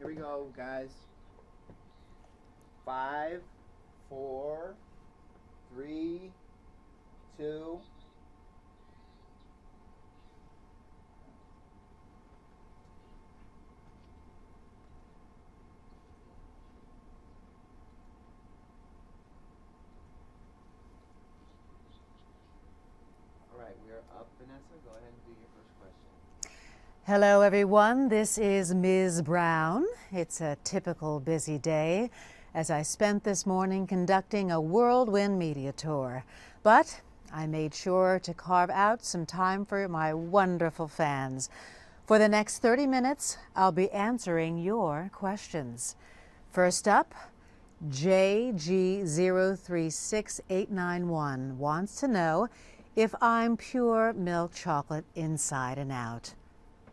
Here we go, guys. 5, 4, 3, 2. All right, we are up. Vanessa, go ahead and do your first question. Hello, everyone. This is Ms. Brown. It's a typical busy day as I spent this morning conducting a whirlwind media tour. But I made sure to carve out some time for my wonderful fans. For the next 30 minutes, I'll be answering your questions. First up, JG036891 wants to know if I'm pure milk chocolate inside and out.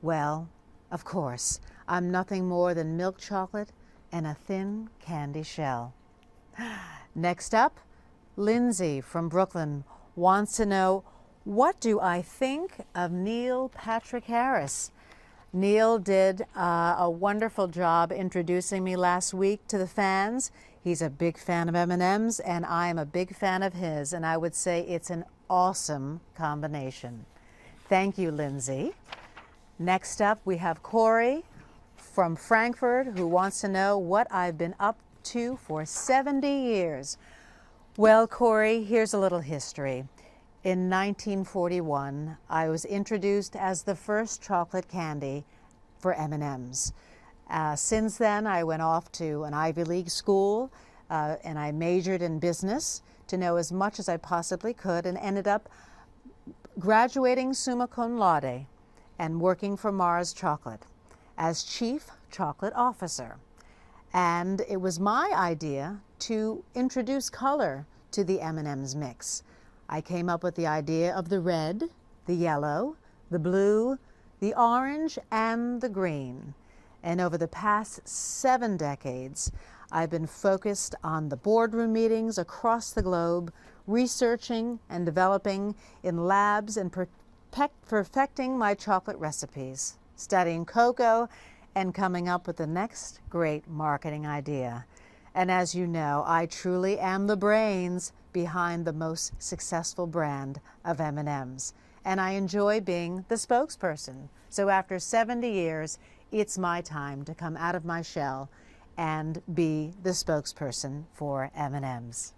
Well, of course, I'm nothing more than milk chocolate and a thin candy shell. Next up, Lindsay from Brooklyn wants to know, what do I think of Neil Patrick Harris? Neil did a wonderful job introducing me last week to the fans. He's a big fan of M&Ms, and I am a big fan of his, and I would say it's an awesome combination. Thank you, Lindsay. Next up, we have Corey from Frankfurt who wants to know what I've been up to for 70 years. Well, Corey, here's a little history. In 1941, I was introduced as the first chocolate candy for M&Ms. Since then, I went off to an Ivy League school and I majored in business to know as much as I possibly could and ended up graduating summa cum laude and working for Mars Chocolate as Chief Chocolate Officer. And it was my idea to introduce color to the M&Ms mix. I came up with the idea of the red, the yellow, the blue, the orange, and the green. And over the past 7 decades, I've been focused on the boardroom meetings across the globe, researching and developing in labs and perfecting my chocolate recipes, studying cocoa, and coming up with the next great marketing idea. And as you know, I truly am the brains behind the most successful brand of M&Ms. And I enjoy being the spokesperson. So after 70 years, it's my time to come out of my shell and be the spokesperson for M&Ms.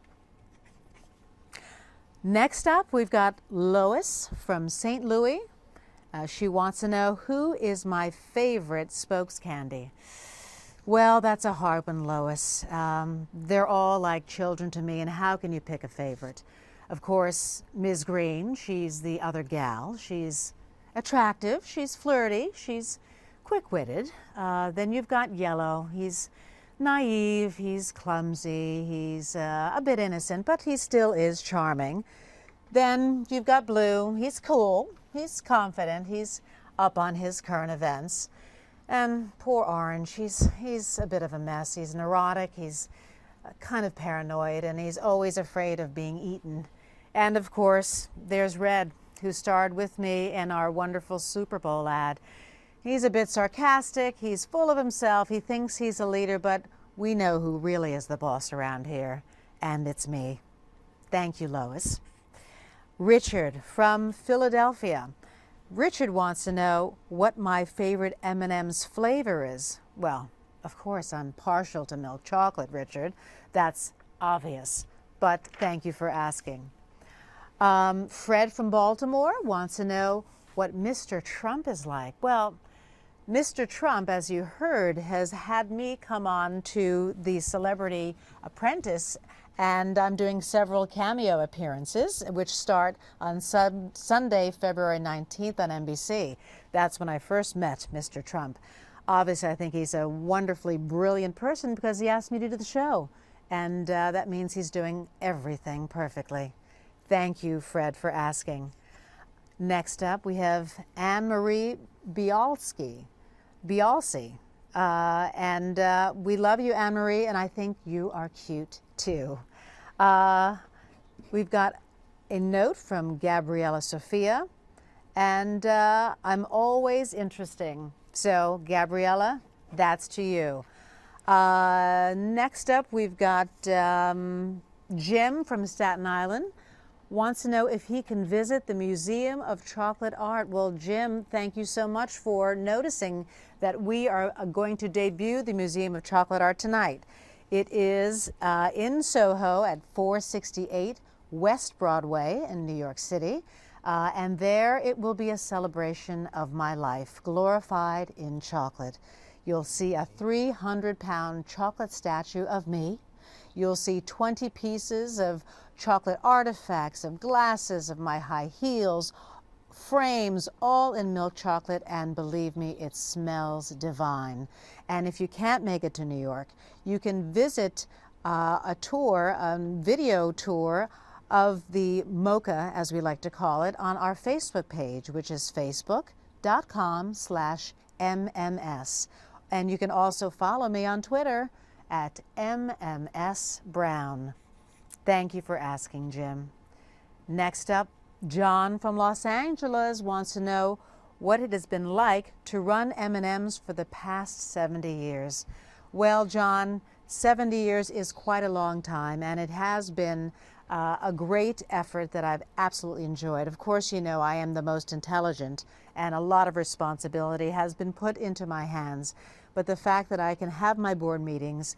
Next up, we've got Lois from St. Louis. She wants to know, who is my favorite spokes candy? Well, that's a hard one, Lois. They're all like children to me, and how can you pick a favorite? Of course, Ms. Green, she's the other gal. She's attractive, she's flirty, she's quick-witted. Then you've got Yellow. He's naive, he's clumsy, he's a bit innocent, but he still is charming. Then you've got Blue. He's cool, he's confident, he's up on his current events. And poor Orange, he's a bit of a mess. He's neurotic, he's kind of paranoid, and he's always afraid of being eaten. And of course, there's Red, who starred with me in our wonderful Super Bowl ad. He's a bit sarcastic, he's full of himself, he thinks he's a leader, but we know who really is the boss around here, and it's me. Thank you, Lois. Richard from Philadelphia. Richard wants to know what my favorite M&M's flavor is. Well, of course, I'm partial to milk chocolate, Richard. That's obvious, but thank you for asking. Fred from Baltimore wants to know what Mr. Trump is like. Well, Mr. Trump, as you heard, has had me come on to the Celebrity Apprentice, and I'm doing several cameo appearances, which start on Sunday, February 19th on NBC. That's when I first met Mr. Trump. Obviously, I think he's a wonderfully brilliant person because he asked me to do the show, and that means he's doing everything perfectly. Thank you, Fred, for asking. Next up, we have Anne-Marie Bialski. We love you, Anne-Marie, and I think you are cute too. We've got a note from Gabriella Sophia, and I'm always interesting. So, Gabriella, That's to you. Next up, we've got Jim from Staten Island. Wants to know if he can visit the Museum of Chocolate Art. Well, Jim, thank you so much for noticing that we are going to debut the Museum of Chocolate Art tonight. It is in Soho at 468 West Broadway in New York City. And there it will be a celebration of my life, glorified in chocolate. You'll see a 300-pound chocolate statue of me. You'll see 20 pieces of chocolate artifacts, of glasses, of my high heels, frames, all in milk chocolate, and believe me, it smells divine. And if you can't make it to New York, you can visit a tour, a video tour of the MoCA, as we like to call it, on our Facebook page, which is facebook.com/MMS. And you can also follow me on Twitter at MMSBrown. Thank you for asking, Jim. Next up, John from Los Angeles wants to know what it has been like to run M&M's for the past 70 years. Well, John, 70 years is quite a long time, and it has been a great effort that I've absolutely enjoyed. Of course, you know I am the most intelligent, and a lot of responsibility has been put into my hands. But the fact that I can have my board meetings,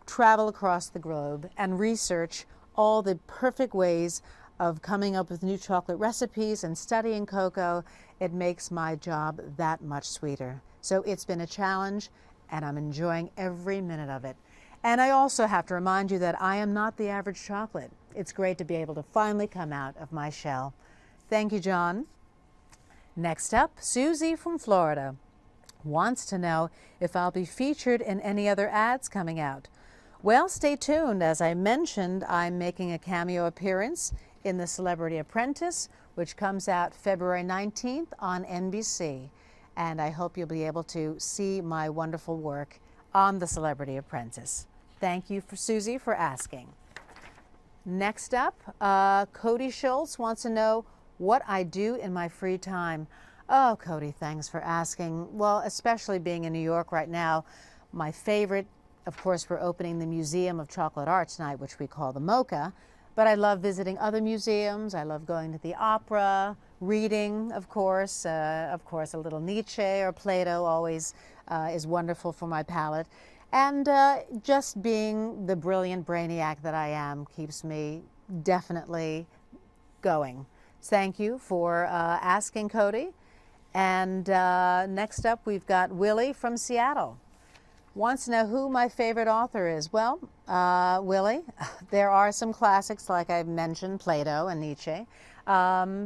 travel across the globe, and research all the perfect ways of coming up with new chocolate recipes and studying cocoa, it makes my job that much sweeter. So it's been a challenge, and I'm enjoying every minute of it. And I also have to remind you that I am not the average chocolate. It's great to be able to finally come out of my shell. Thank you, John. Next up, Susie from Florida wants to know if I'll be featured in any other ads coming out. Well, stay tuned. As I mentioned, I'm making a cameo appearance in The Celebrity Apprentice, which comes out February 19th on NBC. And I hope you'll be able to see my wonderful work on The Celebrity Apprentice. Thank you, Susie, for asking. Next up, Cody Schultz wants to know what I do in my free time. Oh, Cody, thanks for asking. Well, especially being in New York right now, my favorite, of course, we're opening the Museum of Chocolate Art tonight, which we call the MoCA. But I love visiting other museums. I love going to the opera, reading, of course. A little Nietzsche or Plato always is wonderful for my palate. And just being the brilliant brainiac that I am keeps me definitely going. Thank you for asking, Cody. And next up, we've got Willie from Seattle. Wants to know who my favorite author is. Well, Willie, there are some classics, like I mentioned, Plato and Nietzsche,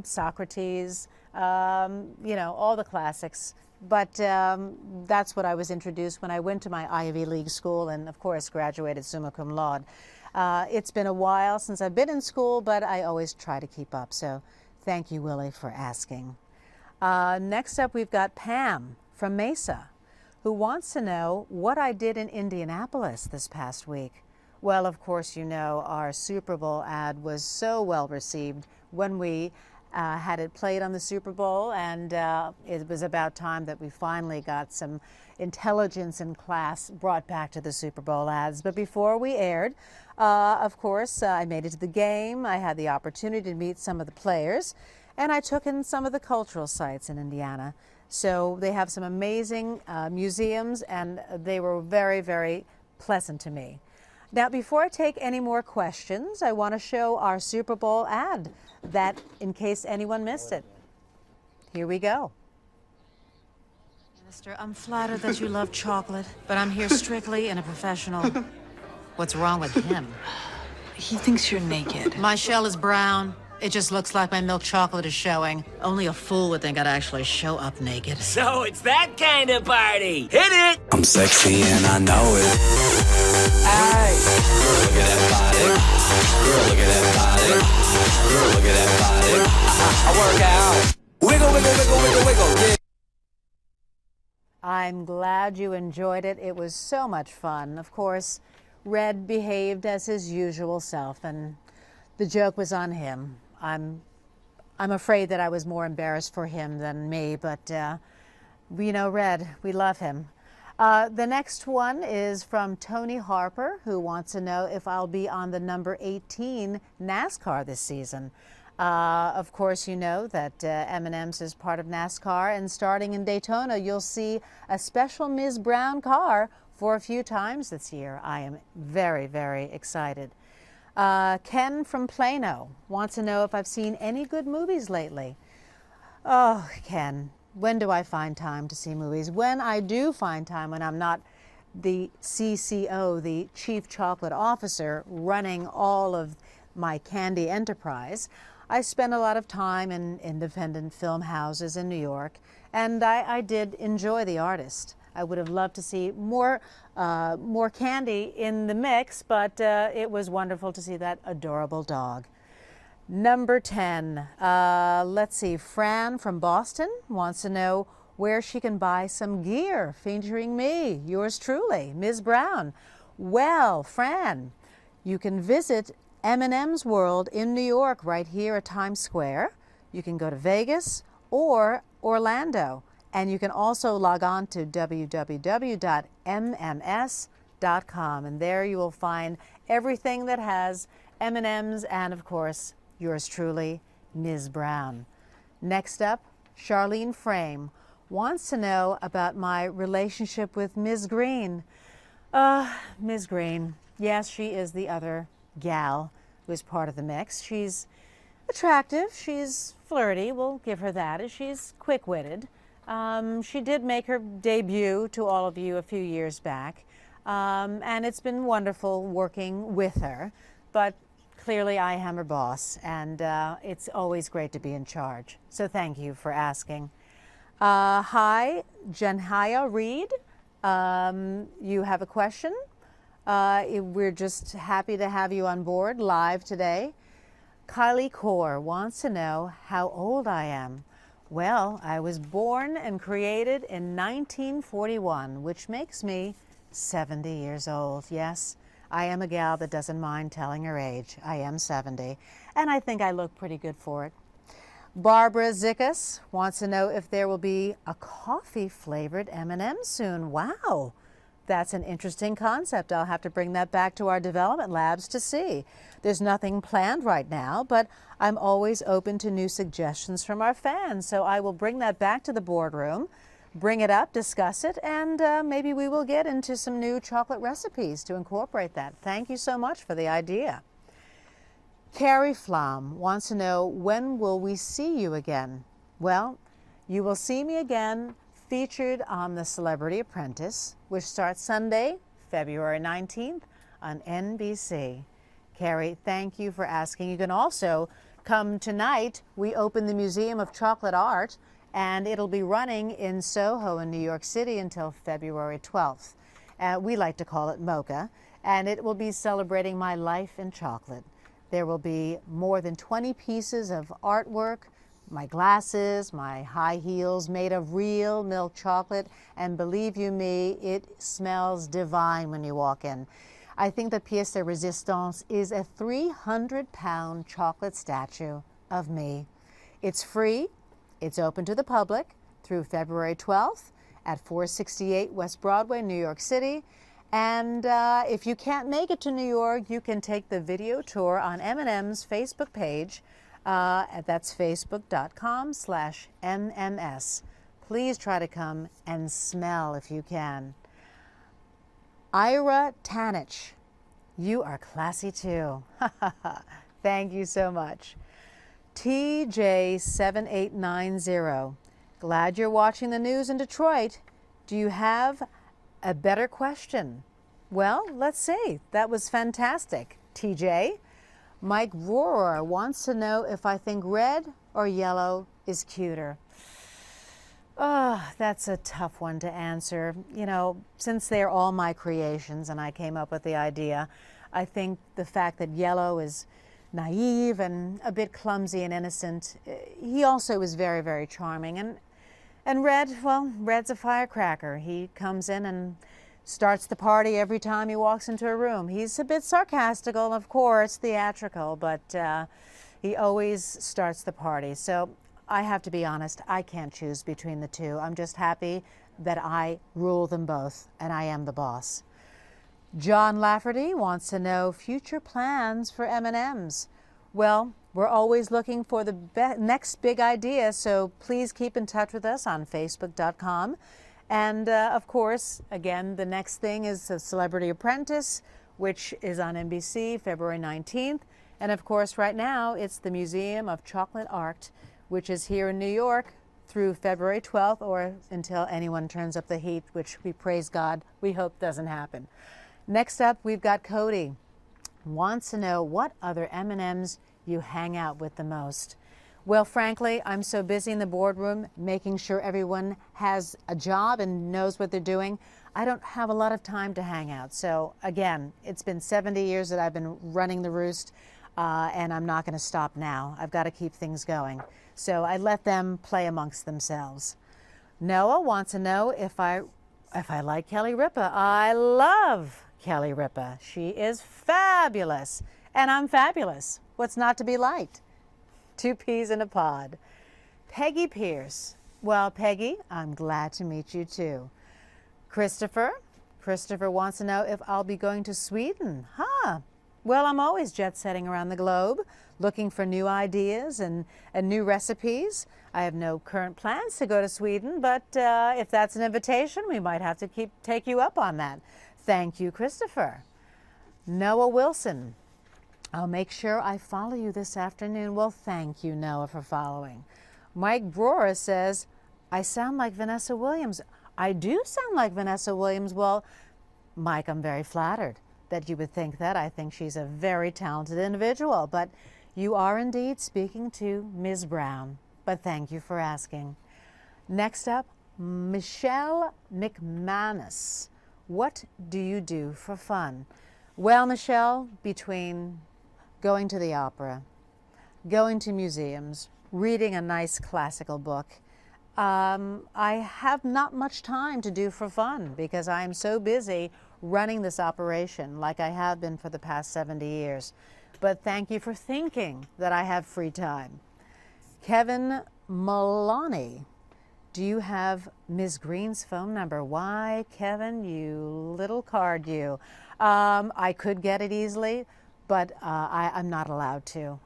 Socrates, you know, all the classics. But that's what I was introduced when I went to my Ivy League school and, of course, graduated summa cum laude. It's been a while since I've been in school, but I always try to keep up. So thank you, Willie, for asking. Next up, we've got Pam from Mesa, who wants to know what I did in Indianapolis this past week. Well, of course, you know, our Super Bowl ad was so well received when we had it played on the Super Bowl, and it was about time that we finally got some intelligence and class brought back to the Super Bowl ads. But before we aired, of course, I made it to the game. I had the opportunity to meet some of the players, and I took in some of the cultural sites in Indiana. So they have some amazing museums, and they were very, very pleasant to me. Now, before I take any more questions, I want to show our Super Bowl ad, that in case anyone missed it. Here we go. Minister, I'm flattered that you love chocolate, but I'm here strictly in a professional. What's wrong with him? He thinks you're naked. My shell is brown. It just looks like my milk chocolate is showing. Only a fool would think I'd actually show up naked. So it's that kind of party. Hit it! I'm sexy and I know it. Ay. Girl, look at that body. Girl, look at that body. Girl, look at that body. I work out. Wiggle, wiggle, wiggle, wiggle, wiggle. Yeah. I'm glad you enjoyed it. It was so much fun. Of course, Red behaved as his usual self, and the joke was on him. I'm afraid that I was more embarrassed for him than me, but you know, Red, we love him. The next one is from Tony Harper, who wants to know if I'll be on the number 18 NASCAR this season. Of course, you know that M&M's is part of NASCAR, and starting in Daytona, you'll see a special Ms. Brown car for a few times this year. I am very, very excited. Ken from Plano wants to know if I've seen any good movies lately. Oh, Ken, when do I find time to see movies? When I do find time, when I'm not the CCO, the Chief Chocolate Officer, running all of my candy enterprise, I spend a lot of time in independent film houses in New York, and I did enjoy The Artist. I would have loved to see more candy in the mix, but it was wonderful to see that adorable dog. Number 10, let's see, Fran from Boston wants to know where she can buy some gear featuring me, yours truly, Ms. Brown. Well, Fran, you can visit M&M's World in New York right here at Times Square. You can go to Vegas or Orlando, and you can also log on to www.mms.com, and there you will find everything that has M&M's and, of course, yours truly, Ms. Brown. Next up, Charlene Frame wants to know about my relationship with Ms. Green. Ms. Green, yes, she is the other gal who is part of the mix. She's attractive, she's flirty, we'll give her that. She's quick-witted. She did make her debut to all of you a few years back, and it's been wonderful working with her, but clearly I am her boss, and it's always great to be in charge. So thank you for asking. Hi, Jenhaya Reed. You have a question? We're just happy to have you on board live today. Kylie Kaur wants to know how old I am. Well, I was born and created in 1941, which makes me 70 years old. Yes, I am a gal that doesn't mind telling her age. I am 70, and I think I look pretty good for it. Barbara Zickus wants to know if there will be a coffee-flavored M&M soon. Wow, that's an interesting concept. I'll have to bring that back to our development labs to see. There's nothing planned right now, but I'm always open to new suggestions from our fans, so I will bring that back to the boardroom, bring it up, discuss it, and maybe we will get into some new chocolate recipes to incorporate that. Thank you so much for the idea. Carrie Flom wants to know, when will we see you again? Well, you will see me again featured on The Celebrity Apprentice, which starts Sunday, February 19th on NBC. Carrie, thank you for asking. You can also come tonight. We open the Museum of Chocolate Art, and it'll be running in Soho in New York City until February 12th. We like to call it MoCA, and it will be celebrating my life in chocolate. There will be more than 20 pieces of artwork, my glasses, my high heels made of real milk chocolate, and believe you me, it smells divine when you walk in. I think the pièce de résistance is a 300-pound chocolate statue of me. It's free. It's open to the public through February 12th at 468 West Broadway, New York City. And if you can't make it to New York, you can take the video tour on M&M's Facebook page. That's facebook.com/MMS. Please try to come and smell if you can. Ira Tanich, you are classy too. Thank you so much. TJ7890, glad you're watching the news in Detroit. Do you have a better question? Well, let's see. That was fantastic, TJ. Mike Rohrer wants to know if I think red or yellow is cuter. Oh, that's a tough one to answer. You know, since they're all my creations and I came up with the idea, I think the fact that yellow is naive and a bit clumsy and innocent, he also is very, very charming. And red, well, red's a firecracker. He comes in and starts the party every time he walks into a room. He's a bit sarcastical, of course, theatrical, but he always starts the party. So I have to be honest, I can't choose between the two. I'm just happy that I rule them both, and I am the boss. John Lafferty wants to know future plans for M&Ms. Well, we're always looking for the next big idea, so please keep in touch with us on Facebook.com. And of course, again, the next thing is The Celebrity Apprentice, which is on NBC February 19th. And of course, right now, it's the Museum of Chocolate Art, which is here in New York through February 12th, or until anyone turns up the heat, which we praise God, we hope doesn't happen. Next up, we've got Cody. Wants to know what other M&Ms you hang out with the most. Well, frankly, I'm so busy in the boardroom making sure everyone has a job and knows what they're doing. I don't have a lot of time to hang out. So again, it's been 70 years that I've been running the roost, and I'm not going to stop now. I've got to keep things going. So I let them play amongst themselves. Noah wants to know if I like Kelly Ripa. I love Kelly Ripa. She is fabulous, and I'm fabulous. What's not to be liked? Two peas in a pod. Peggy Pierce. Well, Peggy, I'm glad to meet you too. Christopher wants to know if I'll be going to Sweden. Huh. Well, I'm always jet-setting around the globe, looking for new ideas and new recipes. I have no current plans to go to Sweden, but if that's an invitation, we might have to take you up on that. Thank you, Christopher. Noah Wilson. I'll make sure I follow you this afternoon. Well, thank you, Noah, for following. Mike Brewer says, I sound like Vanessa Williams. I do sound like Vanessa Williams. Well, Mike, I'm very flattered that you would think that. I think she's a very talented individual, but you are indeed speaking to Ms. Brown. But thank you for asking. Next up, Michelle McManus. What do you do for fun? Well, Michelle, between going to the opera, going to museums, reading a nice classical book, I have not much time to do for fun because I am so busy running this operation like I have been for the past 70 years. But thank you for thinking that I have free time. Kevin Maloney, do you have Ms. Green's phone number? Why, Kevin, you little card, you. I could get it easily, but I'm not allowed to.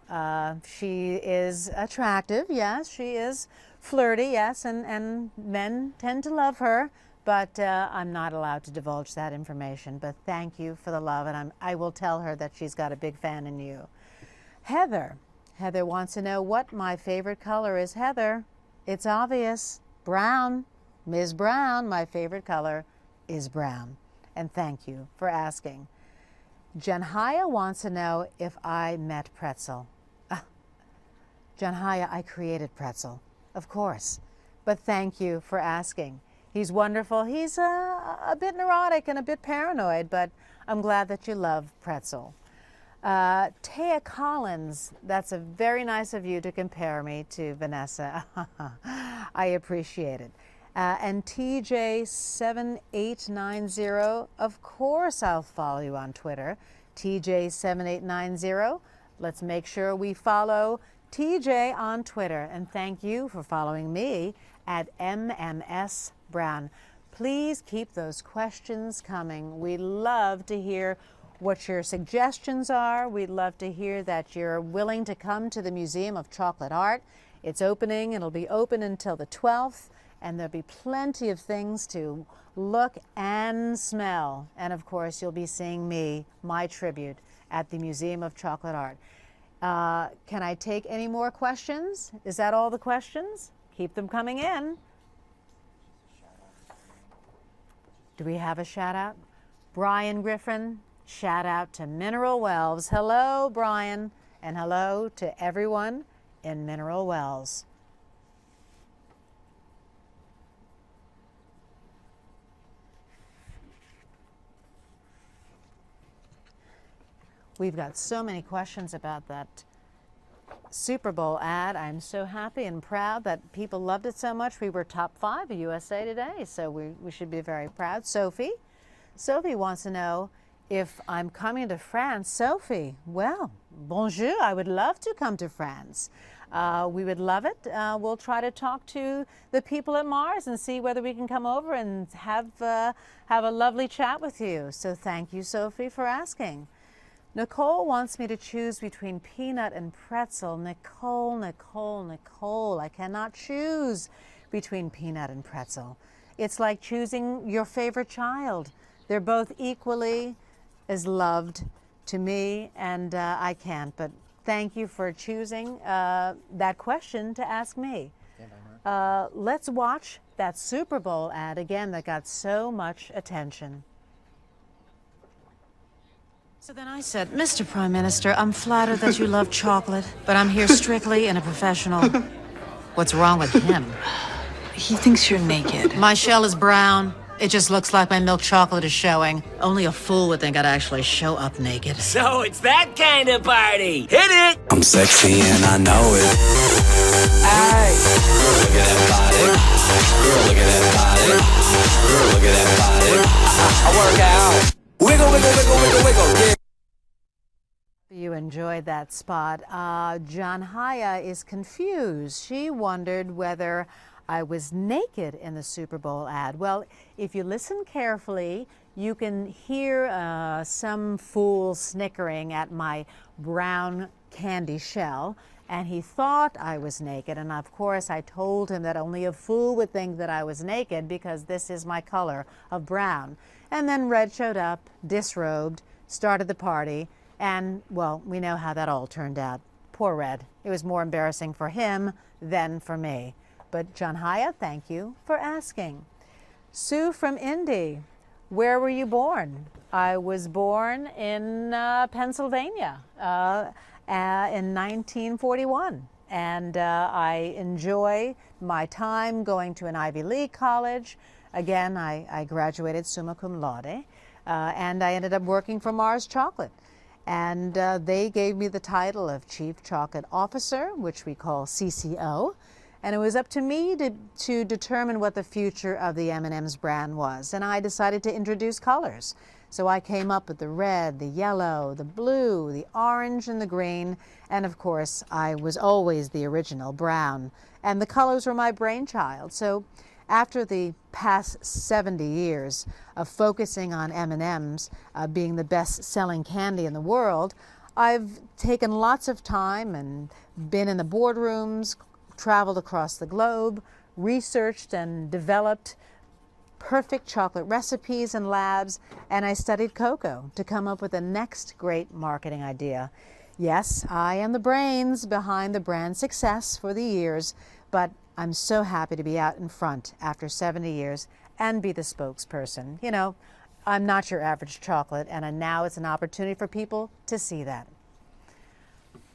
She is attractive, yes. She is flirty, yes, and men tend to love her, but I'm not allowed to divulge that information. But thank you for the love, and I will tell her that she's got a big fan in you. Heather wants to know what my favorite color is. Heather, it's obvious, brown. Ms. Brown, my favorite color is brown. And thank you for asking. Janhaya wants to know if I met Pretzel. Janhaya, I created Pretzel, of course. But thank you for asking. He's wonderful. He's a bit neurotic and a bit paranoid, but I'm glad that you love Pretzel. Taya Collins, that's a very nice of you to compare me to Vanessa. I appreciate it. And TJ7890, of course I'll follow you on Twitter. TJ7890. Let's make sure we follow TJ on Twitter. And thank you for following me at MMS Brown. Please keep those questions coming. We love to hear what your suggestions are. We'd love to hear that you're willing to come to the Museum of Chocolate Art. It's opening. It'll be open until the 12th. And there'll be plenty of things to look and smell. And of course, you'll be seeing me, my tribute, at the Museum of Chocolate Art. Can I take any more questions? Is that all the questions? Keep them coming in. Do we have a shout out? Brian Griffin, shout out to Mineral Wells. Hello, Brian, and hello to everyone in Mineral Wells. We've got so many questions about that Super Bowl ad. I'm so happy and proud that people loved it so much. We were top 5 of USA Today, so we should be very proud. Sophie wants to know if I'm coming to France. Sophie, well, bonjour. I would love to come to France. We would love it. We'll try to talk to the people at Mars and see whether we can come over and have a lovely chat with you. So thank you, Sophie, for asking. Nicole wants me to choose between peanut and pretzel. Nicole, Nicole, Nicole, I cannot choose between peanut and pretzel. It's like choosing your favorite child. They're both equally as loved to me, and I can't. But thank you for choosing that question to ask me. Let's watch that Super Bowl ad again that got so much attention. So then I said, Mr. Prime Minister, I'm flattered that you love chocolate, but I'm here strictly in a professional. What's wrong with him? He thinks you're naked. My shell is brown. It just looks like my milk chocolate is showing. Only a fool would think I'd actually show up naked. So it's that kind of party. Hit it! I'm sexy and I know it. Ay, girl, look at that body. Girl, look at that body. Girl, look at that body. I work out. Wiggle, wiggle, wiggle, wiggle, wiggle. Yeah. You enjoyed that spot. John Haya is confused. She wondered whether I was naked in the Super Bowl ad. Well, if you listen carefully, you can hear some fool snickering at my brown candy shell, and he thought I was naked. And of course, I told him that only a fool would think that I was naked because this is my color of brown. And then Red showed up, disrobed, started the party, and, well, we know how that all turned out. Poor Red. It was more embarrassing for him than for me. But John Haya, thank you for asking. Sue from Indy, where were you born? I was born in Pennsylvania in 1941. And I enjoy my time going to an Ivy League college. Again, I graduated summa cum laude, and I ended up working for Mars Chocolate. And they gave me the title of Chief Chocolate Officer, which we call CCO. And it was up to me to determine what the future of the M&M's brand was. And I decided to introduce colors. So I came up with the red, the yellow, the blue, the orange, and the green. And of course, I was always the original brown. And the colors were my brainchild. So after the past 70 years of focusing on M&M's being the best-selling candy in the world, I've taken lots of time and been in the boardrooms, traveled across the globe, researched and developed perfect chocolate recipes and labs, and I studied cocoa to come up with the next great marketing idea. Yes, I am the brains behind the brand success for the years, but I'm so happy to be out in front after 70 years and be the spokesperson. You know, I'm not your average chocolate, and now it's an opportunity for people to see that.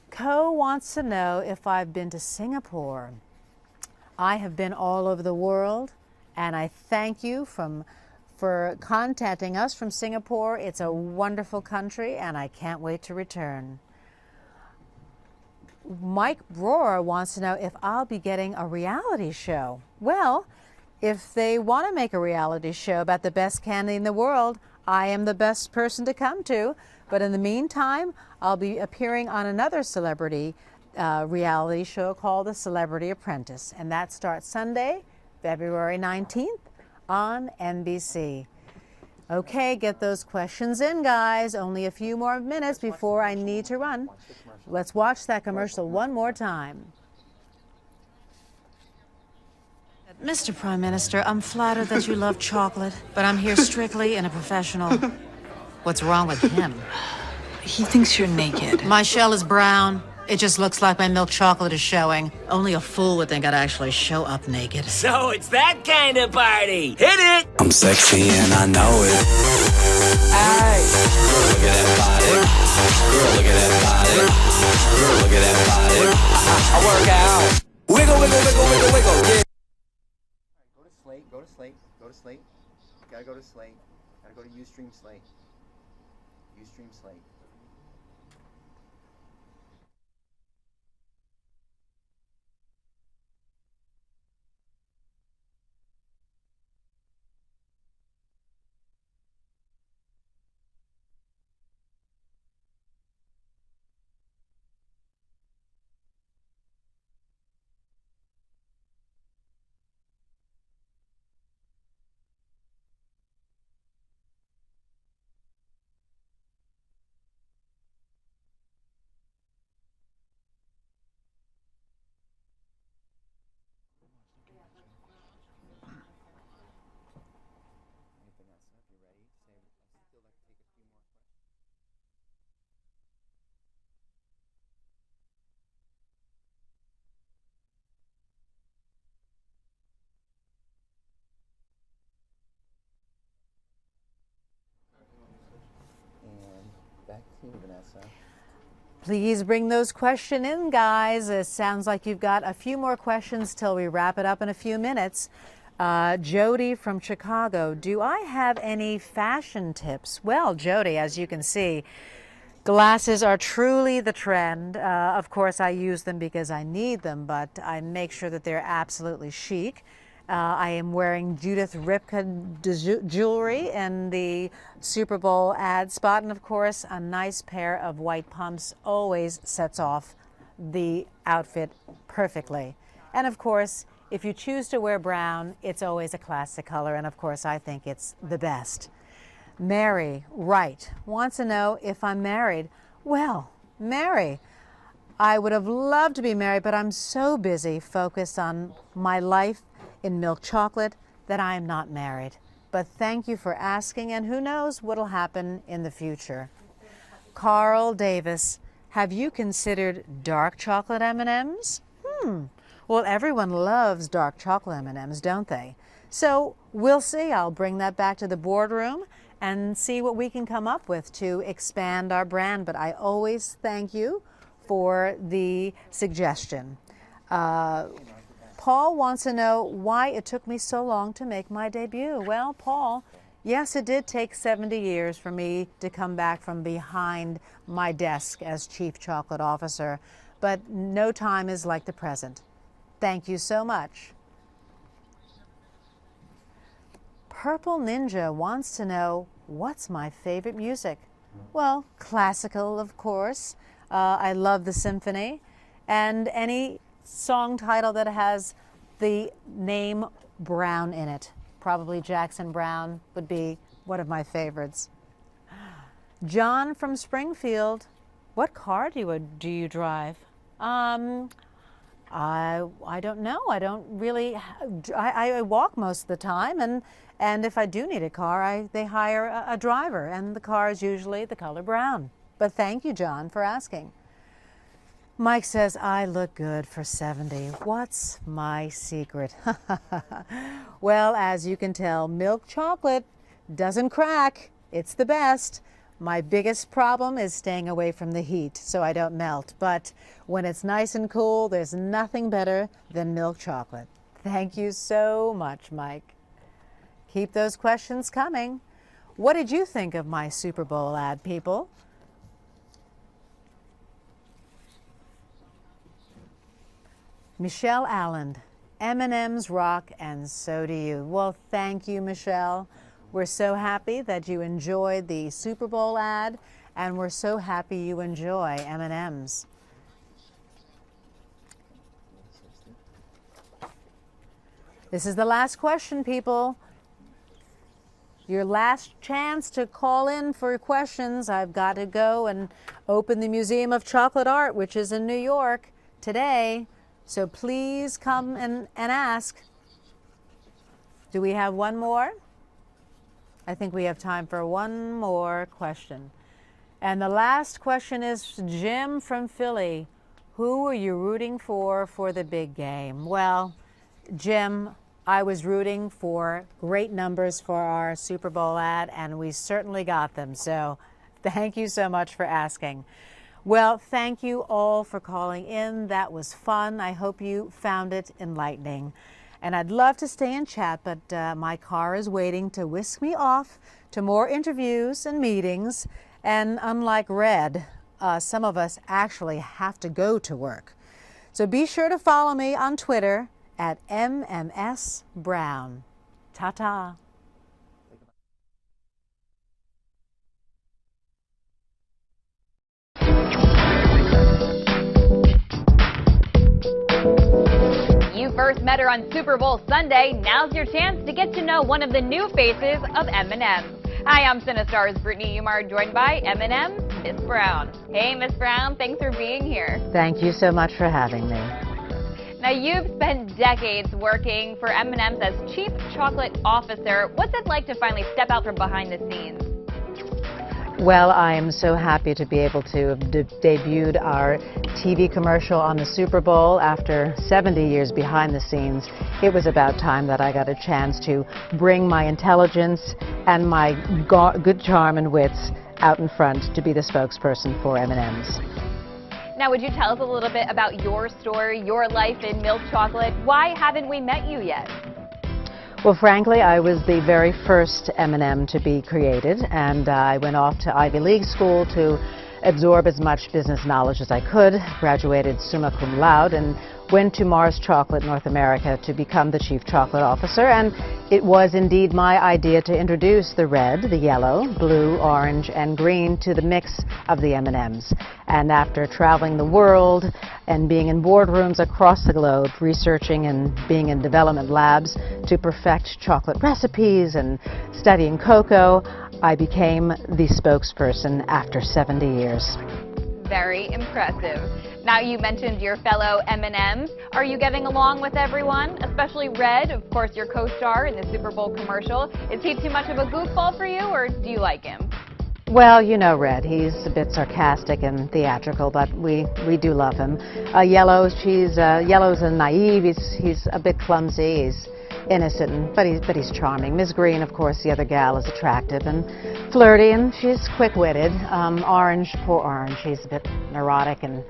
Co wants to know if I've been to Singapore. I have been all over the world, and I thank you for contacting us from Singapore. It's a wonderful country, and I can't wait to return. Mike Brewer wants to know if I'll be getting a reality show. Well, if they want to make a reality show about the best candy in the world, I am the best person to come to. But in the meantime, I'll be appearing on another celebrity reality show called The Celebrity Apprentice. And that starts Sunday, February 19th on NBC. Okay, get those questions in, guys. Only a few more minutes before I need to run. Let's watch that commercial one more time. Mr. Prime Minister, I'm flattered that you love chocolate, but I'm here strictly in a professional. What's wrong with him? He thinks you're naked. My shell is brown. It just looks like my milk chocolate is showing. Only a fool would think I'd actually show up naked. So it's that kind of party. Hit it! I'm sexy and I know it. Ay, girl, look at that body. Girl, look at that body. Girl, look at that body. I work out. Wiggle, wiggle, wiggle, wiggle, wiggle. Yeah. Go to Slate, go to Slate, go to Slate. Gotta go to Slate. Gotta go to Ustream Slate. Ustream Slate. you, Vanessa. Please bring those questions in, guys. It sounds like you've got a few more questions till we wrap it up in a few minutes. Jody from Chicago, do I have any fashion tips? Well, Jody, as you can see, glasses are truly the trend. Of course, I use them because I need them, but I make sure that they're absolutely chic. I am wearing Judith Ripka jewelry in the Super Bowl ad spot, and of course, a nice pair of white pumps always sets off the outfit perfectly. And of course, if you choose to wear brown, it's always a classic color, and of course, I think it's the best. Mary Wright wants to know if I'm married. Well, Mary, I would have loved to be married, but I'm so busy focused on my life in milk chocolate that I am not married. But thank you for asking, and who knows what'll happen in the future. Carl Davis, have you considered dark chocolate M&Ms? Well, everyone loves dark chocolate M&Ms, don't they? So we'll see. I'll bring that back to the boardroom and see what we can come up with to expand our brand. But I always thank you for the suggestion. Paul wants to know why it took me so long to make my debut. Well, Paul, yes, it did take 70 years for me to come back from behind my desk as Chief Chocolate Officer, but no time is like the present. Thank you so much. Purple Ninja wants to know, what's my favorite music? Well, classical, of course. I love the symphony, and any song title that has the name Brown in it. Probably Jackson Browne would be one of my favorites. John from Springfield, what car do you drive? I don't know. I don't really. I walk most of the time, and if I do need a car, they hire a driver, and the car is usually the color brown. But thank you, John, for asking. Mike says, I look good for 70. What's my secret? Well, as you can tell, milk chocolate doesn't crack. It's the best. My biggest problem is staying away from the heat so I don't melt. But when it's nice and cool, there's nothing better than milk chocolate. Thank you so much, Mike. Keep those questions coming. What did you think of my Super Bowl ad, people? Michelle Allen, M&M's rock and so do you. Well, thank you, Michelle. We're so happy that you enjoyed the Super Bowl ad, and we're so happy you enjoy M&M's. This is the last question, people. Your last chance to call in for questions. I've got to go and open the Museum of Chocolate Art, which is in New York today. So please come and ask. Do we have one more? I think we have time for one more question. And the last question is Jim from Philly. Who are you rooting for the big game? Well, Jim, I was rooting for great numbers for our Super Bowl ad, and we certainly got them. So thank you so much for asking. Well, thank you all for calling in. That was fun. I hope you found it enlightening. And I'd love to stay and chat, but my car is waiting to whisk me off to more interviews and meetings. And unlike Red, some of us actually have to go to work. So be sure to follow me on Twitter at MMS Brown. Ta-ta. You first met her on Super Bowl Sunday. Now's your chance to get to know one of the new faces of M&M's. Hi, I'm Cinestar's Brittany Umar, joined by M&M's Miss Brown. Hey, Miss Brown, thanks for being here. Thank you so much for having me. Now, you've spent decades working for M&M's as Chief Chocolate Officer. What's it like to finally step out from behind the scenes? Well, I am so happy to be able to have debuted our TV commercial on the Super Bowl after 70 years behind the scenes. It was about time that I got a chance to bring my intelligence and my good charm and wits out in front to be the spokesperson for M&M's. Now, would you tell us a little bit about your story, your life in milk chocolate? Why haven't we met you yet? Well, frankly, I was the very first M&M to be created, and I went off to Ivy League school to absorb as much business knowledge as I could, graduated summa cum laude, and went to Mars Chocolate North America to become the Chief Chocolate Officer. And it was indeed my idea to introduce the red, the yellow, blue, orange, and green to the mix of the M&Ms. And after traveling the world and being in boardrooms across the globe, researching and being in development labs to perfect chocolate recipes and studying cocoa, I became the spokesperson after 70 years. Very impressive. Now, you mentioned your fellow M&Ms. Are you getting along with everyone, especially Red, of course, your co-star in the Super Bowl commercial? Is he too much of a goofball for you, or do you like him? Well, you know Red. He's a bit sarcastic and theatrical, but we do love him. Yellow's a naive. He's a bit clumsy. He's innocent, but he's charming. Ms. Green, of course, the other gal, is attractive and flirty, and she's quick-witted. Orange, poor Orange, she's a bit neurotic and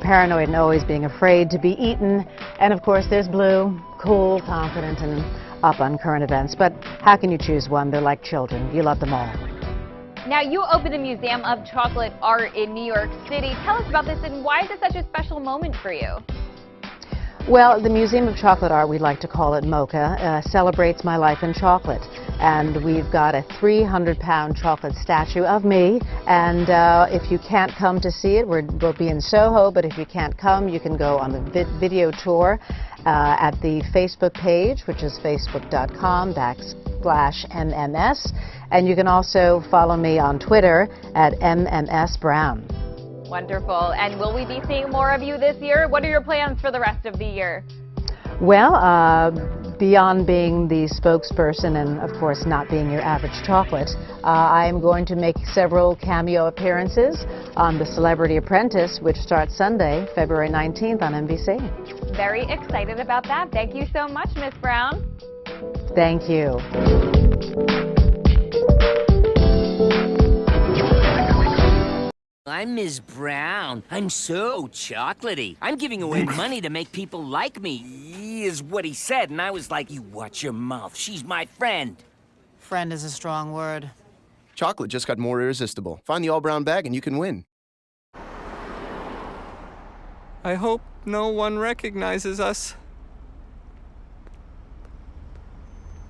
paranoid and always being afraid to be eaten. And of course, there's Blue, cool, confident, and up on current events. But how can you choose one? They're like children. You love them all. Now, you opened the Museum of Chocolate Art in New York City. Tell us about this, and why is it such a special moment for you? Well, the Museum of Chocolate Art, we like to call it MoCA, celebrates my life in chocolate. And we've got a 300-pound chocolate statue of me. And if you can't come to see it, we'll be in Soho, but if you can't come, you can go on the video tour at the Facebook page, which is facebook.com/MMS. And you can also follow me on Twitter at MMSBrown. Wonderful. And will we be seeing more of you this year? What are your plans for the rest of the year? Well, beyond being the spokesperson and, of course, not being your average chocolate, I am going to make several cameo appearances on The Celebrity Apprentice, which starts Sunday, February 19th on NBC. Very excited about that. Thank you so much, Miss Brown. Thank you. I'm Ms. Brown. I'm so chocolatey. I'm giving away money to make people like me, is what he said, and I was like, you watch your mouth. She's my friend. Friend is a strong word. Chocolate just got more irresistible. Find the all-brown bag and you can win. I hope no one recognizes us.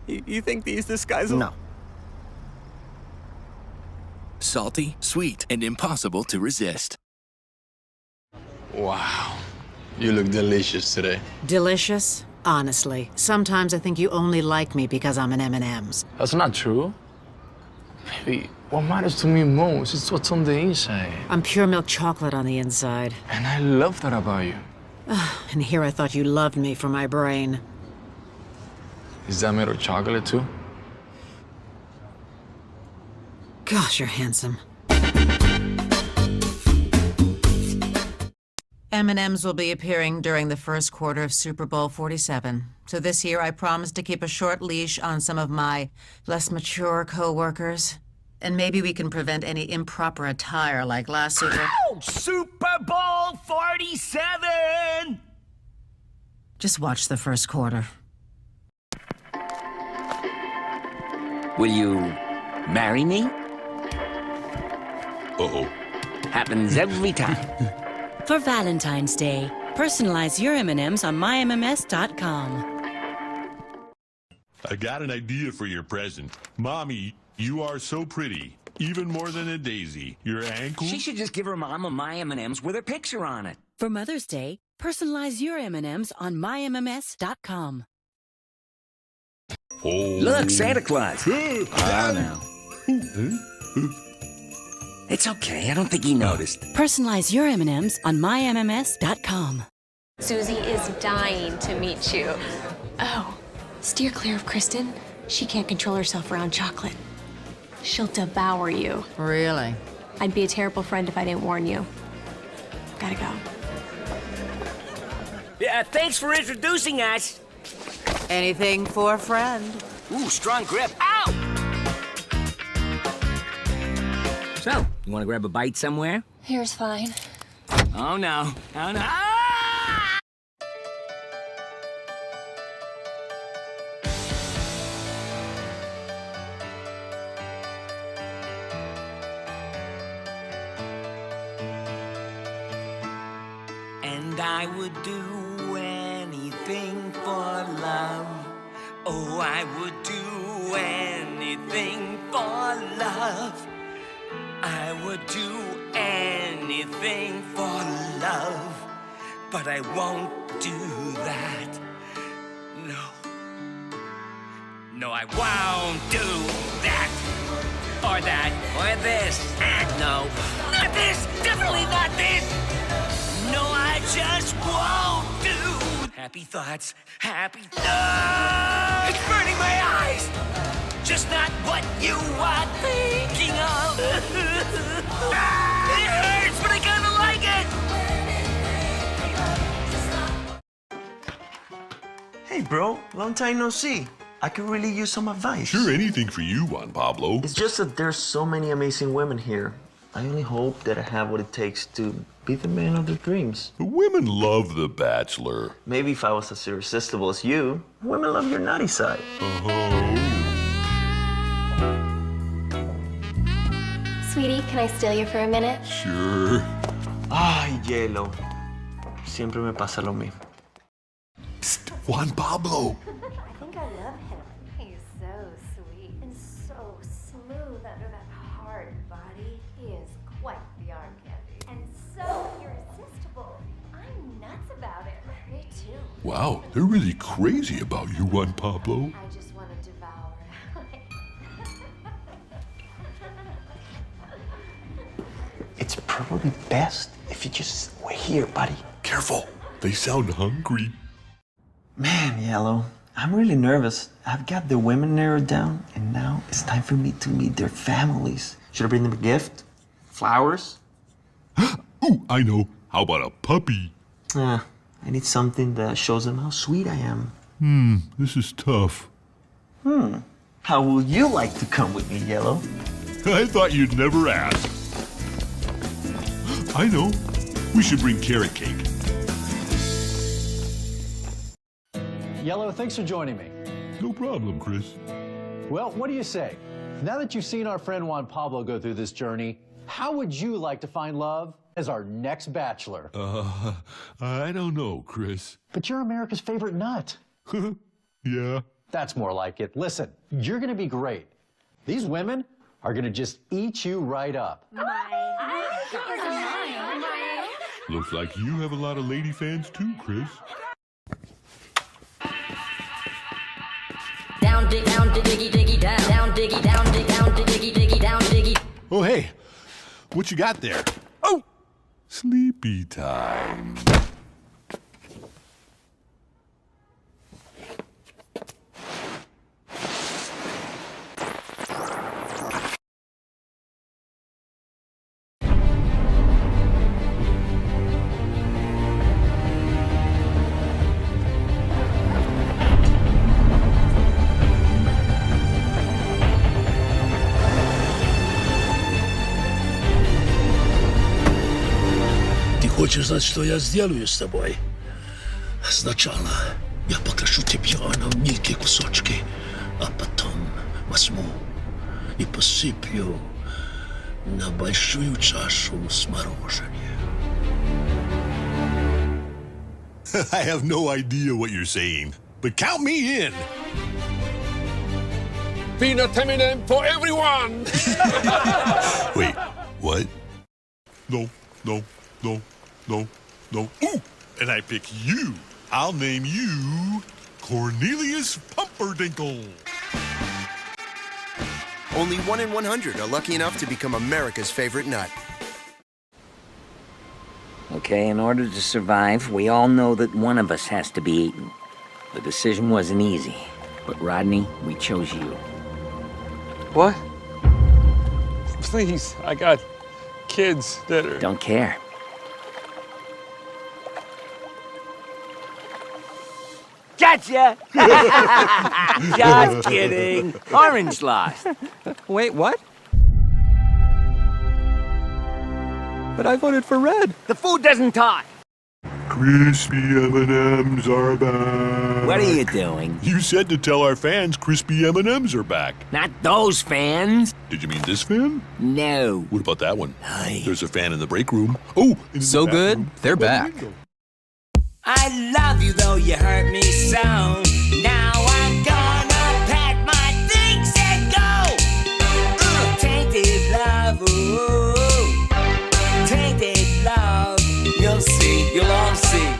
You think these disguises? No. Salty, sweet, and impossible to resist. Wow. You look delicious today. Delicious? Honestly, sometimes I think you only like me because I'm an M&M's. That's not true. Baby, what matters to me most is what's on the inside. I'm pure milk chocolate on the inside. And I love that about you. And here I thought you loved me for my brain. Is that made of chocolate too? Gosh, you're handsome. M&M's will be appearing during the first quarter of Super Bowl 47. So this year I promised to keep a short leash on some of my less mature co-workers. And maybe we can prevent any improper attire like last Super... Ow! Super Bowl 47! Just watch the first quarter. Will you marry me? Uh-oh. Happens every time. For Valentine's Day, personalize your M&Ms on mymms.com. I got an idea for your present. Mommy, you are so pretty. Even more than a daisy. Your ankle... She should just give her mama my M&Ms with her picture on it. For Mother's Day, personalize your M&Ms on mymms.com. Oh. Look, Santa Claus. I know. It's okay. I don't think he noticed. Personalize your M&Ms on mymms.com. Susie is dying to meet you. Oh, steer clear of Kristen. She can't control herself around chocolate. She'll devour you. Really? I'd be a terrible friend if I didn't warn you. Gotta go. Yeah, thanks for introducing us. Anything for a friend. Ooh, strong grip. Ow! So, you want to grab a bite somewhere? Here's fine. Oh, no. Oh, no. And I would do anything for love. Oh, I would do anything for love. I would do anything for love. But I won't do that. No. No, I won't do that. Or that. Or this. No. Not this. Definitely not this. No, I just won't do. Happy thoughts, happy thoughts. It's burning my eyes. Just not what you are thinking of. It hurts, but I kinda like it. Hey, bro. Long time no see. I could really use some advice. Sure, anything for you, Juan Pablo. It's just that there's so many amazing women here. I only hope that I have what it takes to be the man of their dreams. The women love The Bachelor. Maybe if I was as irresistible as you, women love your naughty side. Sweetie, can I steal you for a minute? Sure. Ay, Hielo. Siempre me pasa lo mismo. Psst, Juan Pablo. I think I love him. He's so sweet and so smooth under that hard body. He is quite the arm candy. And so irresistible. I'm nuts about him. Me too. Wow, they're really crazy about you, Juan Pablo. I just want to devour him. It's probably best if you just wait here, buddy. Careful, they sound hungry. Man, Yellow, I'm really nervous. I've got the women narrowed down, and now it's time for me to meet their families. Should I bring them a gift? Flowers? Ooh, I know. How about a puppy? I need something that shows them how sweet I am. This is tough. How will you like to come with me, Yellow? I thought you'd never ask. I know. We should bring carrot cake. Yellow, thanks for joining me. No problem, Chris. Well, what do you say? Now that you've seen our friend Juan Pablo go through this journey, how would you like to find love as our next bachelor? I don't know, Chris. But you're America's favorite nut. Yeah. That's more like it. Listen, you're gonna be great. These women are gonna just eat you right up. Looks like you have a lot of lady fans too, Chris. Down, diggy, diggy, down, diggy, down, diggy, diggy, down, diggy. Oh, hey, what you got there? Oh, sleepy time. Хочешь знать, что я сделаю с тобой? Сначала я покажу тебе на мелкие кусочки, а потом возьму и посыплю на большую чашу с мороженым. I have no idea what you're saying, but count me in. Peanut M&M for everyone! Wait, what? No, no, no, no, no. Ooh, and I pick you. I'll name you Cornelius Pumperdinkle. Only 1 in 100 are lucky enough to become America's favorite nut. Okay, in order to survive, we all know that one of us has to be eaten. The decision wasn't easy, but Rodney, we chose you. What? Please, I got kids that are... Don't care. Gotcha! Just kidding. Orange lost. Wait, what? But I voted for red. The food doesn't talk. Crispy M&Ms are back. What are you doing? You said to tell our fans crispy M&Ms are back. Not those fans. Did you mean this fan? No. What about that one? There's a fan in the break room. Oh, so good, they're back. I love you though you hurt me so. Now I'm gonna pack my things and go. Tainted love, ooh. Tainted love. You'll see, you'll all see.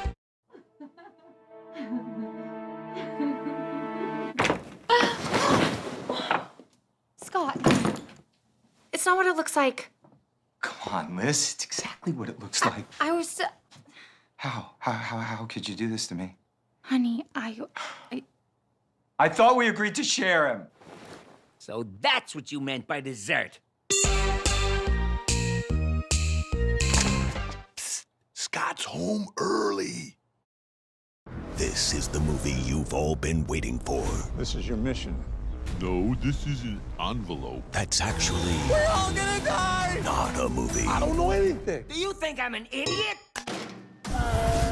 Scott, it's not what it looks like. Come on, Liz. It's exactly what it looks like. I was... How could you do this to me? Honey, I thought we agreed to share him. So that's what you meant by dessert. Scott's home early. This is the movie you've all been waiting for. This is your mission. No, this is an envelope. That's actually We're all gonna die! not a movie, I don't know anything. Do you think I'm an idiot?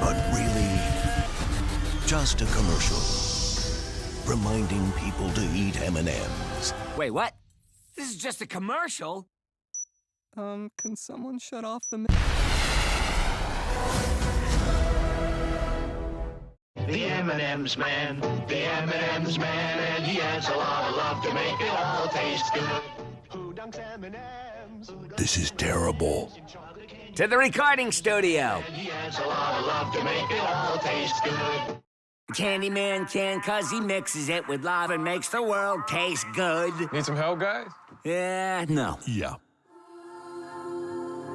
but really just a commercial reminding people to eat M&Ms. Wait, what? This is just a commercial? Can someone shut off the... The M&M's man, the M&M's man, and he has a lot of love to make it all taste good. Who dunks M&M's? This is terrible. To the recording studio. He has a lot of love to make it all taste good. Candyman can, cause he mixes it with love and makes the world taste good. Need some help, guys? Yeah, no. Yeah.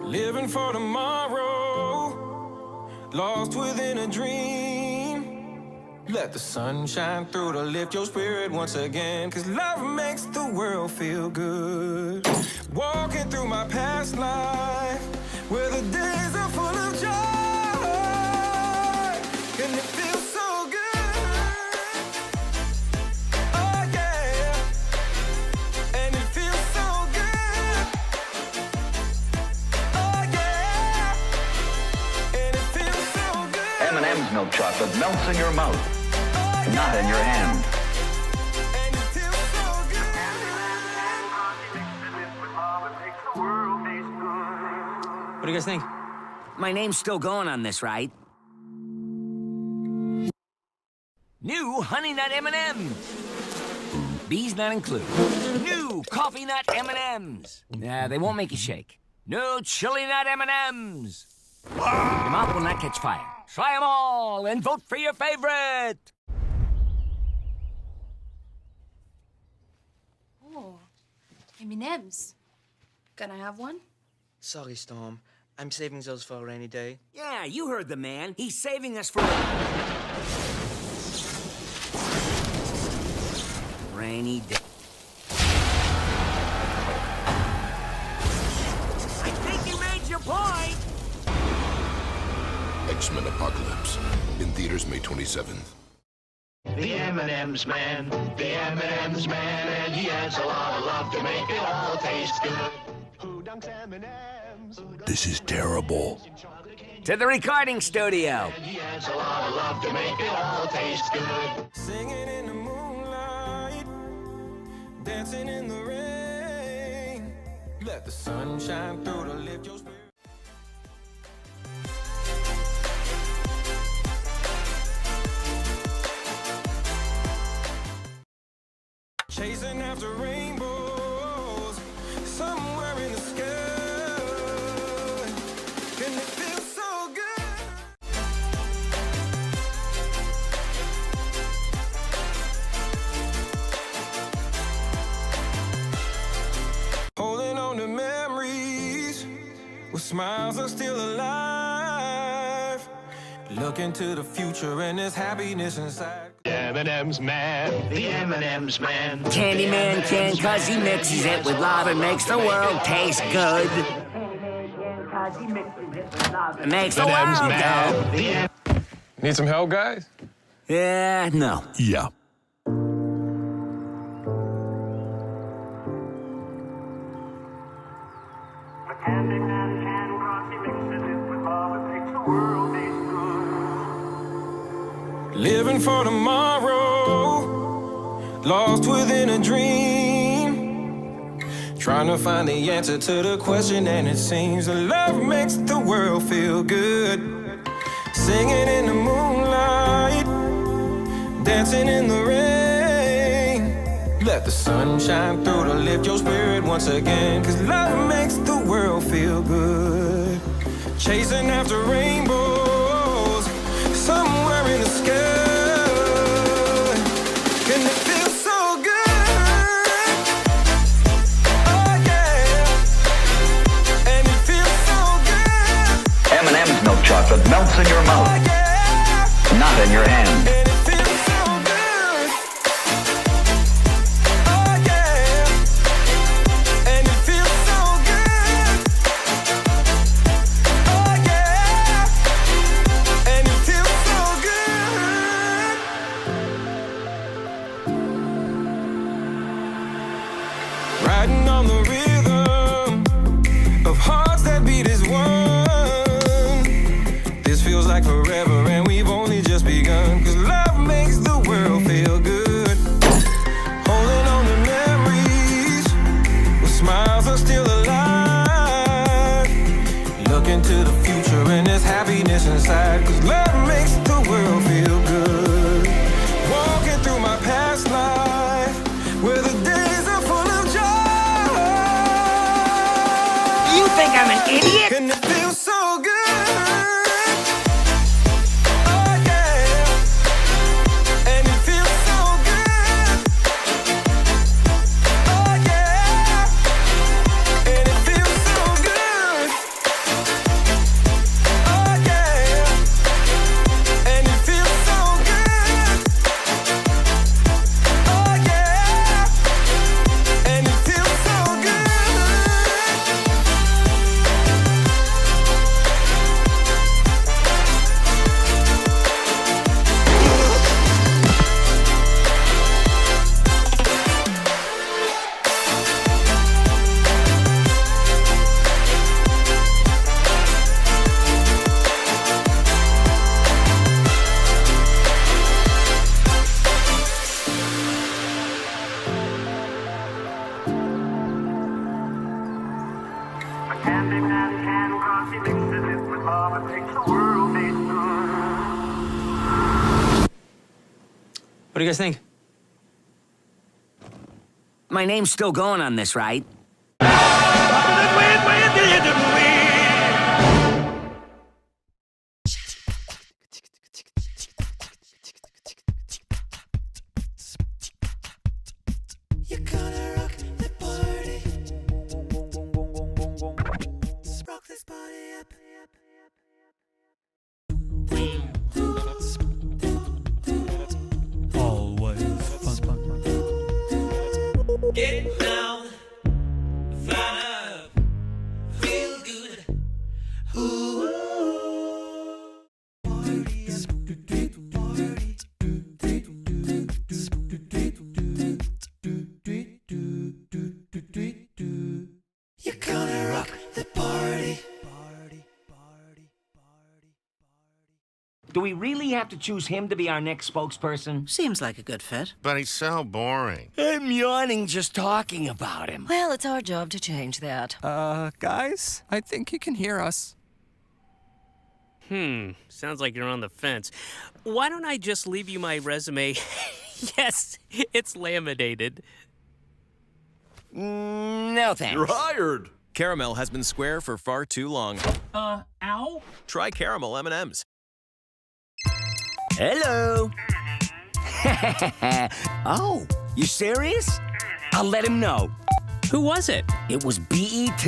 Living for tomorrow, lost within a dream. Let the sun shine through to lift your spirit once again, 'cause love makes the world feel good. Walking through my past life, where the days are full of joy, and it feels so good. Oh yeah, and it feels so good. Oh yeah, and it feels so good. M&M's milk chocolate melts in your mouth, not in your hand. What do you guys think? My name's still going on this, right? New Honey Nut M&M's. Bees not included. New Coffee Nut M&M's. They won't make you shake. New Chili Nut M&M's. Your mouth will not catch fire. Try them all and vote for your favorite. Oh, M&M's. Can I have one? Sorry, Storm. I'm saving those for a rainy day. Yeah, you heard the man. He's saving us for rainy day. I think you made your point. X-Men Apocalypse. In theaters May 27th. The M&M's man, the M&M's man, and he has a lot of love to make it all taste good. Who dunks M&M's? This is terrible. To the recording studio. He has a lot of love to make it all taste good. Singing in the moonlight, dancing in the rain. Let the sun shine through to lift your spirit. Chasing after rainbows somewhere in the sky, and it feels so good. Holding on to memories where smiles are still alive. Looking to the future and there's happiness inside. M&M's man, the M&M's man. Candyman can, cause he mixes it with love and makes the world taste good. It makes the world go. Need some help, guys? Yeah, no. Yeah. Candyman can cross him for tomorrow, lost within a dream, trying to find the answer to the question, and it seems that love makes the world feel good. Singing in the moonlight, dancing in the rain. Let the sun shine through to lift your spirit once again, 'cause love makes the world feel good. Chasing after rainbows somewhere in the sky, and it feels so good. Oh yeah, and it feels so good. M&M's milk chocolate melts in your mouth, not in your hand. And it feels so good. Oh yeah, and it feels so good. Oh yeah, and it feels so good. Riding on the rhythm of hearts that beat as one. This feels like forever, and we've only just begun, 'cause love makes the world feel good. Holding on to memories where smiles are still alive. Looking to the future and there's happiness inside, 'cause love makes the world feel good. Walking through my past life where the days are full of joy. You think I'm an idiot? And it feels so good. Oh yeah, and it feels so good. Oh yeah, and it feels so good. Oh yeah, and it feels so good. Oh yeah, and it feels so good. What do you guys think? My name's still going on this, right? Get down, find up, feel good. Ooh. You're gonna rock the party. Do we really have to choose him to be our next spokesperson? Seems like a good fit. But he's so boring. I'm yawning just talking about him. Well, it's our job to change that. Guys, I think he can hear us. Sounds like you're on the fence. Why don't I just leave you my resume? Yes, it's laminated. No thanks. You're hired. Caramel has been square for far too long. Ow? Try caramel M&Ms. Hello. Oh, you serious? I'll let him know. Who was it? It was BET.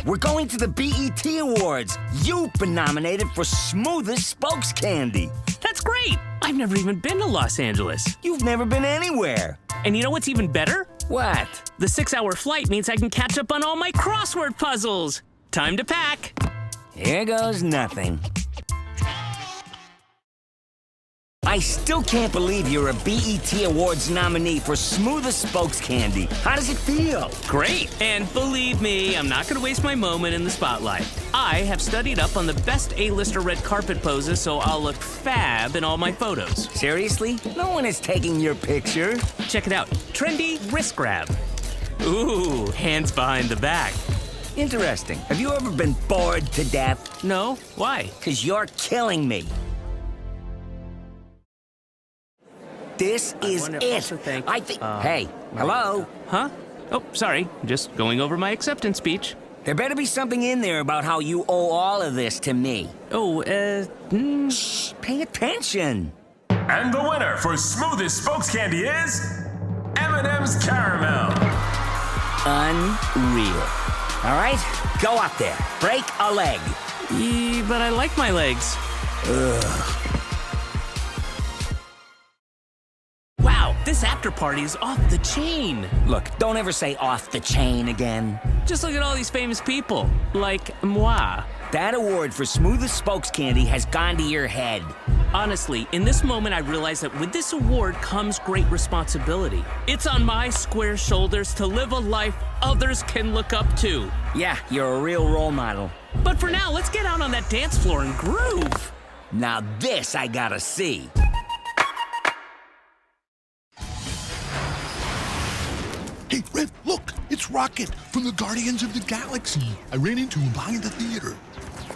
We're going to the BET Awards. You've been nominated for Smoothest Spokes Candy. That's great. I've never even been to Los Angeles. You've never been anywhere. And you know what's even better? What? The 6-hour flight means I can catch up on all my crossword puzzles. Time to pack. Here goes nothing. I still can't believe you're a BET Awards nominee for Smoothest Spokes Candy. How does it feel? Great. And believe me, I'm not going to waste my moment in the spotlight. I have studied up on the best A-lister red carpet poses, so I'll look fab in all my photos. Seriously? No one is taking your picture. Check it out. Trendy wrist grab. Ooh, hands behind the back. Interesting. Have you ever been bored to death? No. Why? 'Cause you're killing me. This is it. I think. Hey, hello? Huh? Oh, sorry. Just going over my acceptance speech. There better be something in there about how you owe all of this to me. Oh, Shh, pay attention. And the winner for Smoothest Spokes Candy is M&M's Caramel. Unreal. All right, go up there. Break a leg. But I like my legs. Ugh. Wow, this after party is off the chain. Look, don't ever say off the chain again. Just look at all these famous people, like moi. That award for Smoothest Spokes Candy has gone to your head. Honestly, in this moment, I realize that with this award comes great responsibility. It's on my square shoulders to live a life others can look up to. Yeah, you're a real role model. But for now, let's get out on that dance floor and groove. Now this I gotta see. Hey, Red, look! It's Rocket from the Guardians of the Galaxy. I ran into him behind the theater.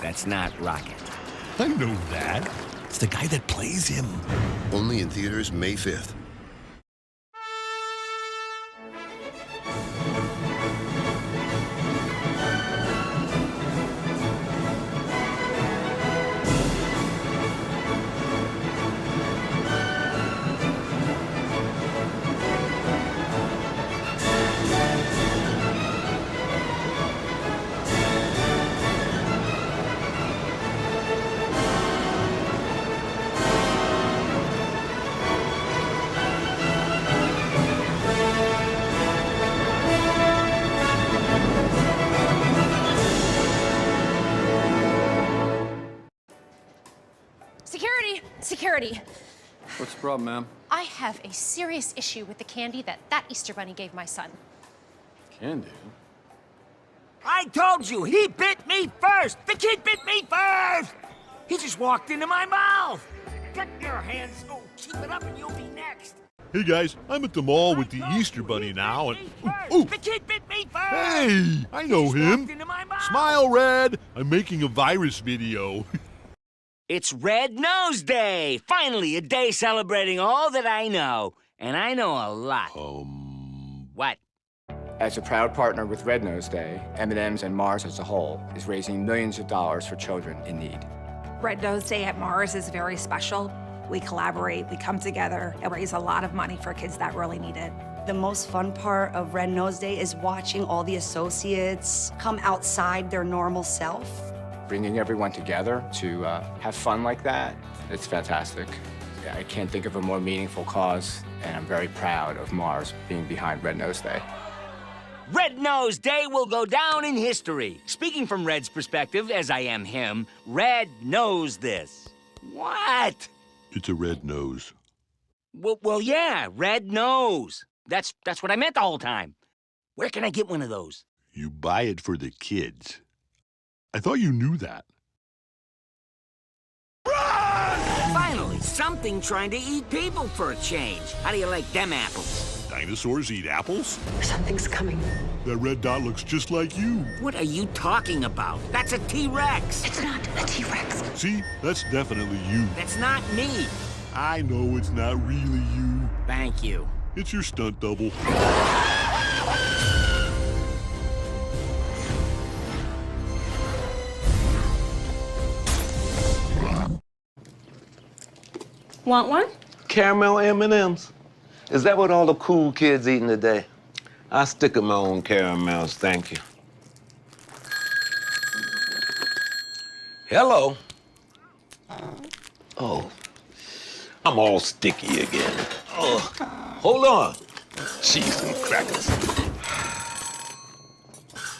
That's not Rocket. I know that. It's the guy that plays him. Only in theaters May 5th. Security. What's the problem, ma'am? I have a serious issue with the candy that Easter Bunny gave my son. Candy? I told you, he bit me first! The kid bit me first! He just walked into my mouth! Get your hands, oh, keep it up and you'll be next! Hey guys, I'm at the mall with the Easter Bunny now, and ooh, The kid bit me first! hey, I know him. Smile, Red. I'm making a virus video. It's Red Nose Day! Finally, a day celebrating all that I know. And I know a lot. What? As a proud partner with Red Nose Day, M&M's and Mars as a whole is raising millions of dollars for children in need. Red Nose Day at Mars is very special. We collaborate, we come together, and raise a lot of money for kids that really need it. The most fun part of Red Nose Day is watching all the associates come outside their normal self. Bringing everyone together to have fun like that, it's fantastic. I can't think of a more meaningful cause, and I'm very proud of Mars being behind Red Nose Day. Red Nose Day will go down in history. Speaking from Red's perspective, as I am him, Red knows this. What? It's a red nose. Well, yeah, Red knows. That's what I meant the whole time. Where can I get one of those? You buy it for the kids. I thought you knew that. Finally, something trying to eat people for a change. How do you like them apples? Dinosaurs eat apples? Something's coming. That red dot looks just like you. What are you talking about? That's a T-Rex. It's not a T-Rex. See? That's definitely you. That's not me. I know it's not really you. Thank you. It's your stunt double. Want one? Caramel M&Ms. Is that what all the cool kids eating today? I'll stick in my own caramels, thank you. Hello. Oh, I'm all sticky again. Oh, hold on. Cheese and crackers.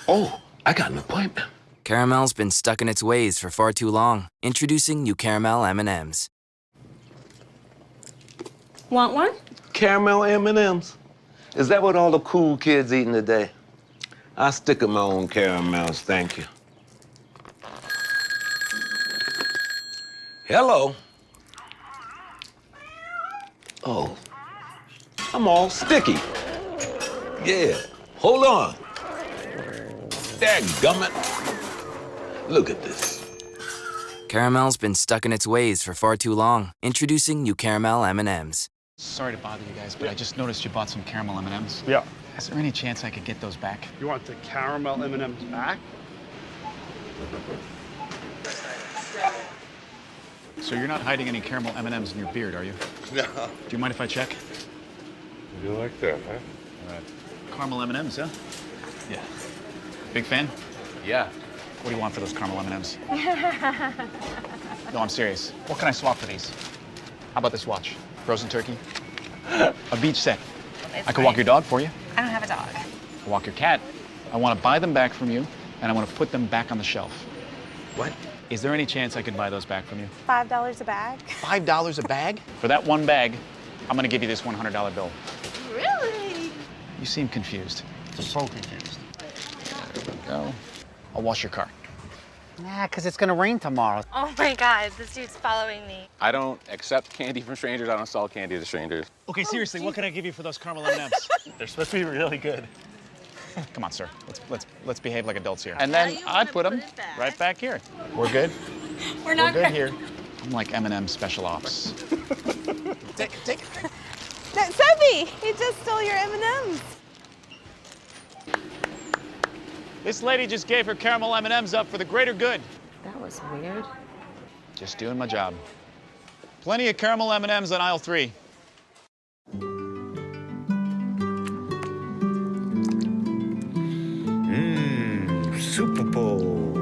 Oh, I got an appointment. Caramel's been stuck in its ways for far too long. Introducing new Caramel M&Ms. Want one? Caramel M&Ms. Is that what all the cool kids eating today? I stick to my own caramels, thank you. Hello. Oh, I'm all sticky. Yeah, hold on. Dadgummit. Look at this. Caramel's been stuck in its ways for far too long. Introducing new Caramel M&Ms. Sorry to bother you guys, but I just noticed you bought some caramel M&Ms. Yeah. Is there any chance I could get those back? You want the caramel M&Ms back? So you're not hiding any caramel M&Ms in your beard, are you? No. Do you mind if I check? You like that, huh? All right. Caramel M&Ms, huh? Yeah. Big fan? Yeah. What do you want for those caramel M&Ms? No, I'm serious. What can I swap for these? How about this watch? Frozen turkey? A beach set. I could walk your dog for you. I don't have a dog. I'll walk your cat. I want to buy them back from you, and I want to put them back on the shelf. What? Is there any chance I could buy those back from you? $5 a bag. $5 a bag? For that one bag, I'm going to give you this $100 bill. Really? You seem confused. So confused. There we go. I'll wash your car. Nah, because it's going to rain tomorrow. Oh my God, this dude's following me. I don't accept candy from strangers. I don't sell candy to strangers. Okay, seriously, what can I give you for those caramel M&Ms? They're supposed to be really good. Come on, sir. Let's behave like adults here. And then I put them right back here. We're good. We're not good here. I'm like M&M special ops. Take it. Sophie, he just stole your M&Ms. This lady just gave her caramel M&Ms up for the greater good. That was weird. Just doing my job. Plenty of caramel M&Ms on aisle 3. Super Bowl.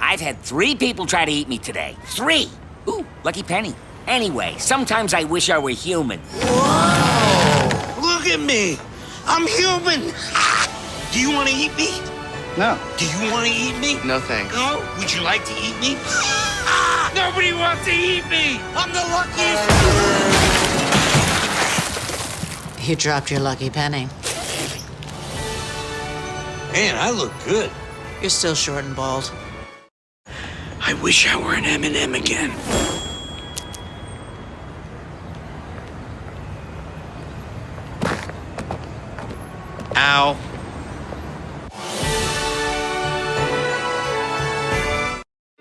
I've had 3 people try to eat me today. 3! Ooh, lucky penny. Anyway, sometimes I wish I were human. Whoa! Look at me! I'm human! Do you want to eat me? No. Do you want to eat me? No, thanks. No? Would you like to eat me? Nobody wants to eat me! I'm the luckiest! You dropped your lucky penny. Man, I look good. You're still short and bald. I wish I were an M&M again. Ow.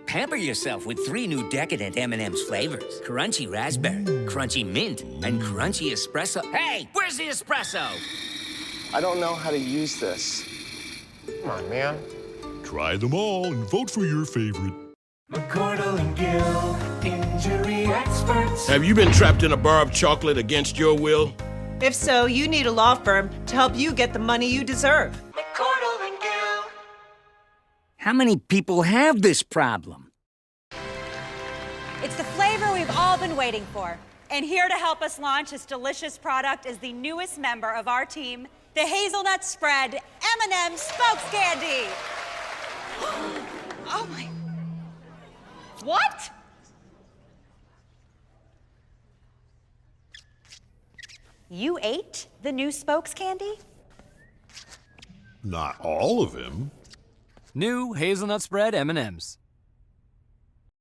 Pamper yourself with 3 new decadent M&M's flavors. Crunchy raspberry, crunchy mint, and crunchy espresso. Hey, where's the espresso? I don't know how to use this. Come on, man. Try them all and vote for your favorite. McCordle and Gill, injury experts. Have you been trapped in a bar of chocolate against your will? If so, you need a law firm to help you get the money you deserve. McCordle and Gill. How many people have this problem? It's the flavor we've all been waiting for. And here to help us launch this delicious product is the newest member of our team, the Hazelnut Spread M&M Spokes Candy. Oh my. What? You ate the new Spokes Candy? Not all of him. New Hazelnut Spread M&Ms.